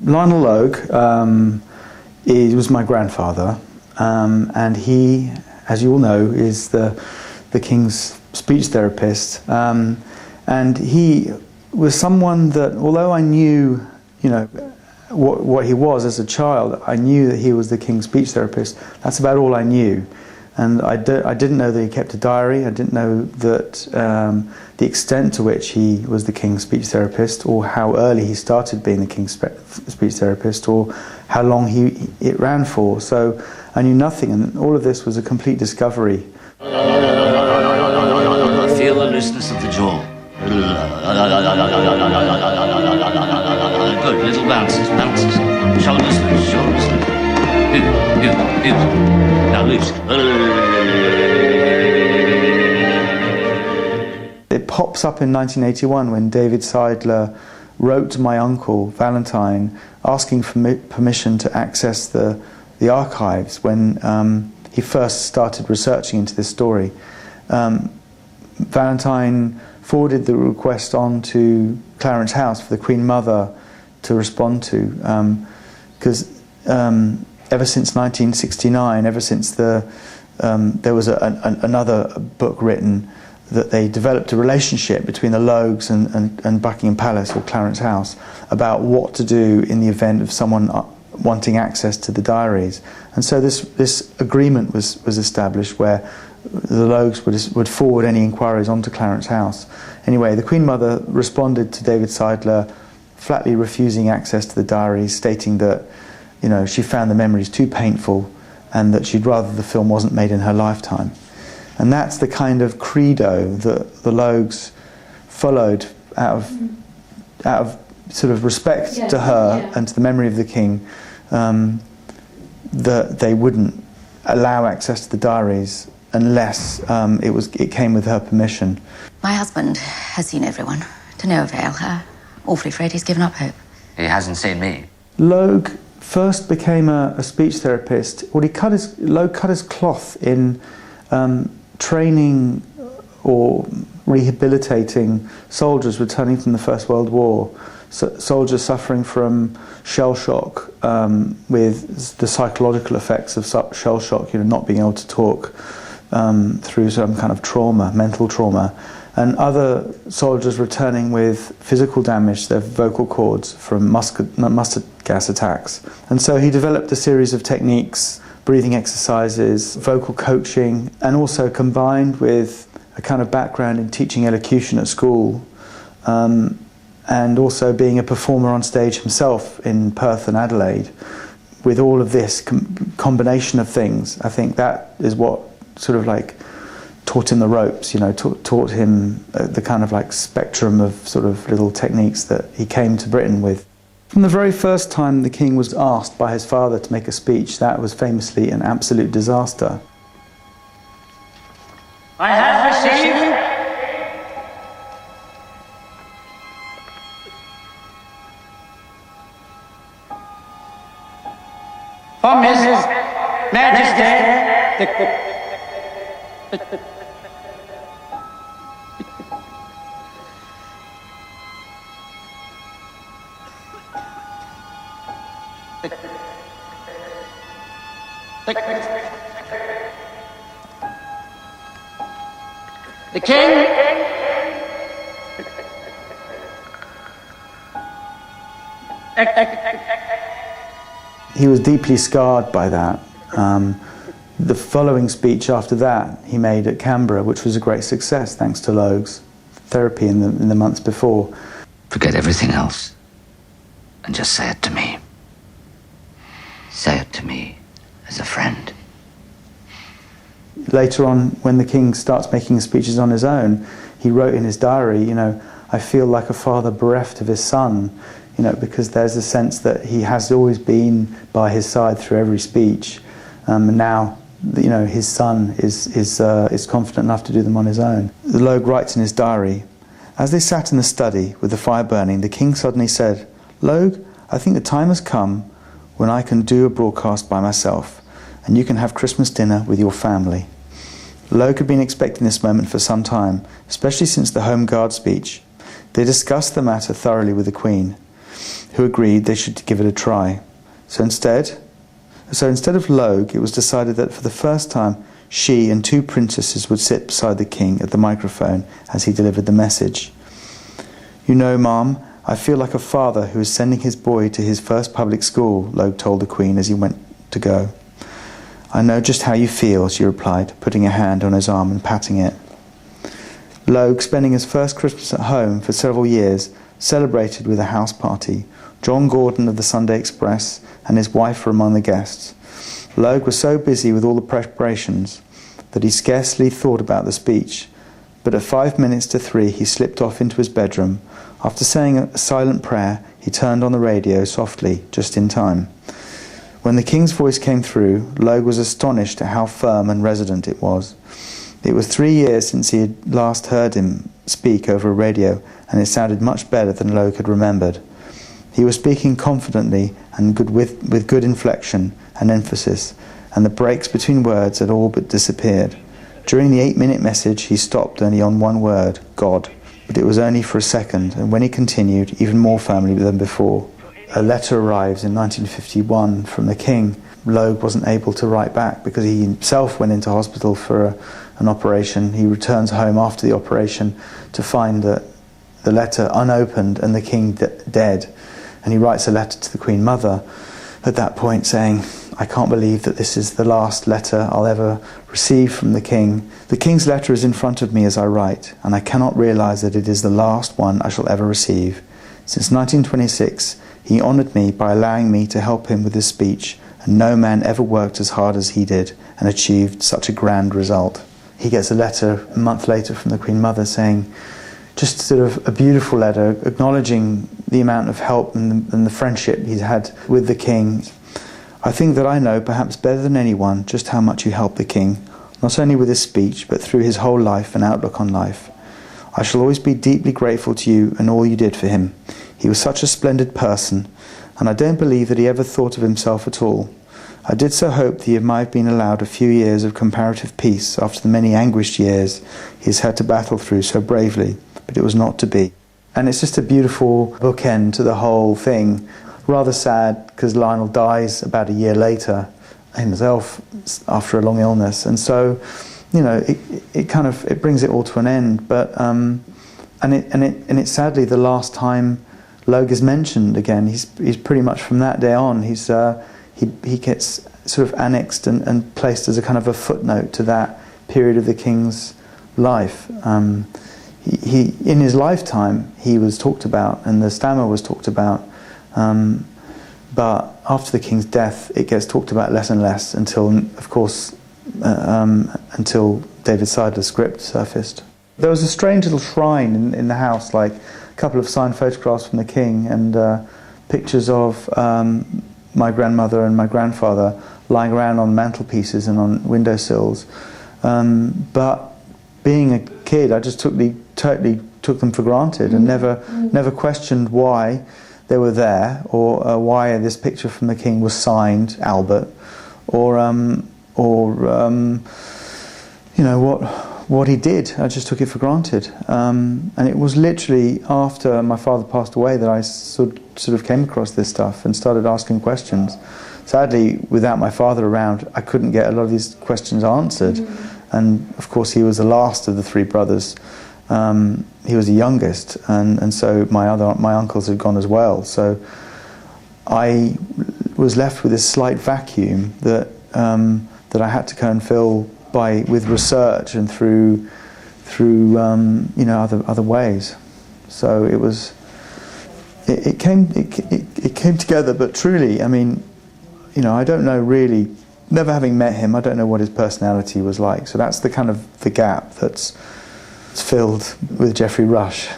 Lionel Logue was my grandfather, and he, as you all know, is the King's speech therapist, and he was someone that, although I knew, what he was as a child, I knew that he was the King's speech therapist. That's about all I knew. And I didn't know that he kept a diary. I didn't know that the extent to which he was the King's speech therapist, or how early he started being the King's speech therapist, or how long it ran for. So I knew nothing, and all of this was a complete discovery. Feel the looseness of the jaw. Good, little bounces. Shoulders loose. Now loose. It pops up in 1981 when David Seidler wrote to my uncle, Valentine, asking for permission to access the archives when he first started researching into this story. Valentine forwarded the request on to Clarence House for the Queen Mother to respond to, because ever since 1969, ever since there was another book written, that they developed a relationship between the Logues and Buckingham Palace or Clarence House about what to do in the event of someone wanting access to the diaries. And so this agreement was established where the Logues would forward any inquiries onto Clarence House. Anyway, the Queen Mother responded to David Seidler, flatly refusing access to the diaries, stating that she found the memories too painful and that she'd rather the film wasn't made in her lifetime. And that's the kind of credo that the Logues followed out of sort of respect to her and to the memory of the King, that they wouldn't allow access to the diaries unless it came with her permission. My husband has seen everyone, to no avail. Awfully afraid he's given up hope. He hasn't seen me. Logue first became a speech therapist. Logue cut his cloth in training or rehabilitating soldiers returning from the First World War, soldiers suffering from shell shock, with the psychological effects of shell shock, not being able to talk through some kind of trauma, mental trauma, and other soldiers returning with physical damage to their vocal cords from mustard gas attacks. And so he developed a series of techniques, breathing exercises, vocal coaching, and also combined with a kind of background in teaching elocution at school, and also being a performer on stage himself in Perth and Adelaide. With all of this combination of things, I think that is what sort of like taught him the ropes, taught him the kind of like spectrum of sort of little techniques that he came to Britain with. From the very first time the King was asked by his father to make a speech, that was famously an absolute disaster. I have received from His Majesty the King He was deeply scarred by that. The following speech after that he made at Canberra, which was a great success thanks to Logue's therapy in the months before. Forget everything else and just say it to me. Say it to me as a friend. Later on, when the King starts making speeches on his own, he wrote in his diary, I feel like a father bereft of his son, because there's a sense that he has always been by his side through every speech, and now, his son is confident enough to do them on his own. Logue writes in his diary, as they sat in the study with the fire burning, the King suddenly said, "Logue, I think the time has come when I can do a broadcast by myself, and you can have Christmas dinner with your family." Logue had been expecting this moment for some time, especially since the Home Guard speech. They discussed the matter thoroughly with the Queen. who agreed they should give it a try. So instead of Logue, it was decided that for the first time she and 2 princesses would sit beside the king at the microphone as he delivered the message. "You know, Ma'am, I feel like a father who is sending his boy to his first public school," Logue told the Queen as he went to go. "I know just how you feel," she replied, putting a hand on his arm and patting it. Logue, spending his first Christmas at home for several years, celebrated with a house party. John Gordon of the Sunday Express and his wife were among the guests. Logue was so busy with all the preparations that he scarcely thought about the speech, but at 5 minutes to 3 he slipped off into his bedroom. After saying a silent prayer, he turned on the radio softly, just in time. When the King's voice came through, Logue was astonished at how firm and resonant it was. It was 3 years since he had last heard him speak over a radio, and it sounded much better than Logue had remembered. He was speaking confidently and with good inflection and emphasis, and the breaks between words had all but disappeared. During the 8-minute message, he stopped only on one word, God, but it was only for a second, and when he continued, even more firmly than before. A letter arrives in 1951 from the King. Logue wasn't able to write back because he himself went into hospital for an operation. He returns home after the operation to find the letter unopened and the King dead. And he writes a letter to the Queen Mother at that point saying, "I can't believe that this is the last letter I'll ever receive from the King. The King's letter is in front of me as I write, and I cannot realise that it is the last one I shall ever receive. Since 1926, he honoured me by allowing me to help him with his speech, and no man ever worked as hard as he did and achieved such a grand result." He gets a letter a month later from the Queen Mother saying, just sort of a beautiful letter acknowledging the amount of help and the friendship he's had with the King. "I think that I know, perhaps better than anyone, just how much you helped the King, not only with his speech, but through his whole life and outlook on life. I shall always be deeply grateful to you and all you did for him. He was such a splendid person, and I don't believe that he ever thought of himself at all. I did so hope that he might have been allowed a few years of comparative peace after the many anguished years he has had to battle through so bravely, but it was not to be." And it's just a beautiful bookend to the whole thing. Rather sad because Lionel dies about a year later himself after a long illness, and so it brings it all to an end. But and it's sadly the last time Logue is mentioned again. He's pretty much from that day on. He gets sort of annexed and placed as a kind of a footnote to that period of the King's life. He in his lifetime he was talked about and the stammer was talked about, but after the King's death it gets talked about less and less until, of course, until David Seidler's script surfaced. There was a strange little shrine in the house, like a couple of signed photographs from the King and pictures of my grandmother and my grandfather lying around on mantelpieces and on windowsills. But being a kid, I just totally took them for granted and never questioned why they were there or why this picture from the King was signed Albert, or what he did. I just took it for granted. And it was literally after my father passed away that I sort of came across this stuff and started asking questions. Sadly, without my father around, I couldn't get a lot of these questions answered. And of course, he was the last of the 3 brothers. He was the youngest, and so my uncles had gone as well. So I was left with this slight vacuum that I had to go and fill with research and through other ways. So it came together. But truly, I mean, I don't know really. Never having met him, I don't know what his personality was like. So that's the kind of the gap that's filled with Geoffrey Rush.